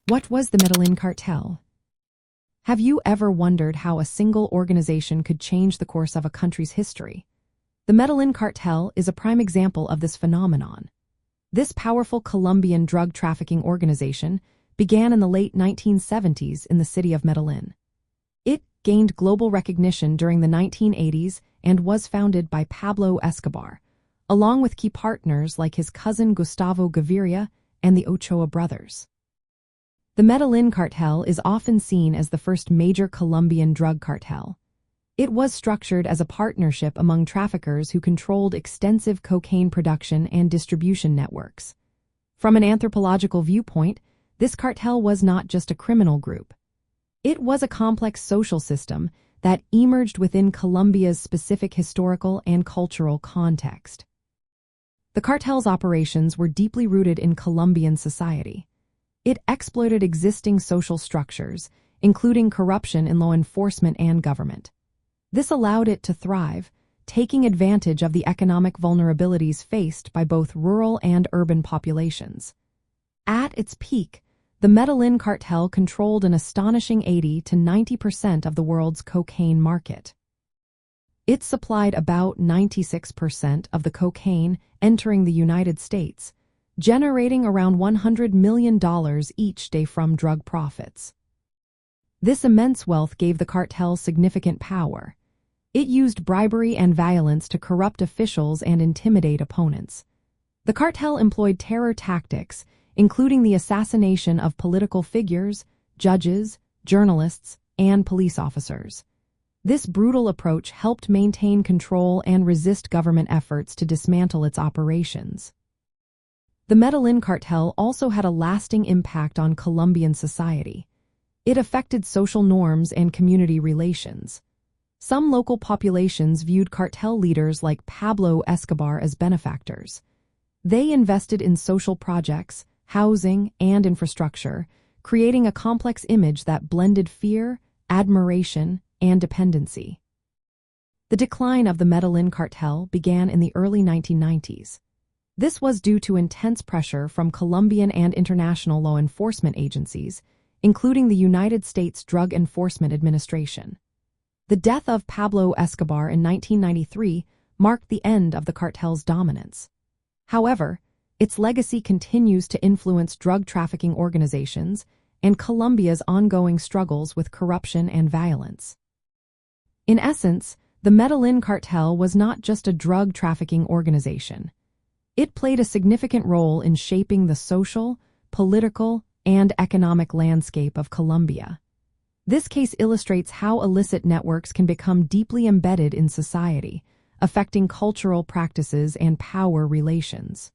What was the Medellín Cartel? Have you ever wondered how a single organization could change the course of a country's history? The Medellín Cartel is a prime example of this phenomenon. This powerful Colombian drug trafficking organization began in the late 1970s in the city of Medellín. It gained global recognition during the 1980s and was founded by Pablo Escobar, along with key partners like his cousin Gustavo Gaviria and the Ochoa brothers. The Medellín Cartel is often seen as the first major Colombian drug cartel. It was structured as a partnership among traffickers who controlled extensive cocaine production and distribution networks. From an anthropological viewpoint, this cartel was not just a criminal group. It was a complex social system that emerged within Colombia's specific historical and cultural context. The cartel's operations were deeply rooted in Colombian society. It exploited existing social structures, including corruption in law enforcement and government. This allowed it to thrive, taking advantage of the economic vulnerabilities faced by both rural and urban populations. At its peak, the Medellín Cartel controlled an astonishing 80 to 90% of the world's cocaine market. It supplied about 96% of the cocaine entering the United States, generating around $100 million each day from drug profits. This immense wealth gave the cartel significant power. It used bribery and violence to corrupt officials and intimidate opponents. The cartel employed terror tactics, including the assassination of political figures, judges, journalists, and police officers. This brutal approach helped maintain control and resist government efforts to dismantle its operations. The Medellín Cartel also had a lasting impact on Colombian society. It affected social norms and community relations. Some local populations viewed cartel leaders like Pablo Escobar as benefactors. They invested in social projects, housing, and infrastructure, creating a complex image that blended fear, admiration, and dependency. The decline of the Medellín Cartel began in the early 1990s. This was due to intense pressure from Colombian and international law enforcement agencies, including the United States Drug Enforcement Administration. The death of Pablo Escobar in 1993 marked the end of the cartel's dominance. However, its legacy continues to influence drug trafficking organizations and Colombia's ongoing struggles with corruption and violence. In essence, the Medellín Cartel was not just a drug trafficking organization. It played a significant role in shaping the social, political, and economic landscape of Colombia. This case illustrates how illicit networks can become deeply embedded in society, affecting cultural practices and power relations.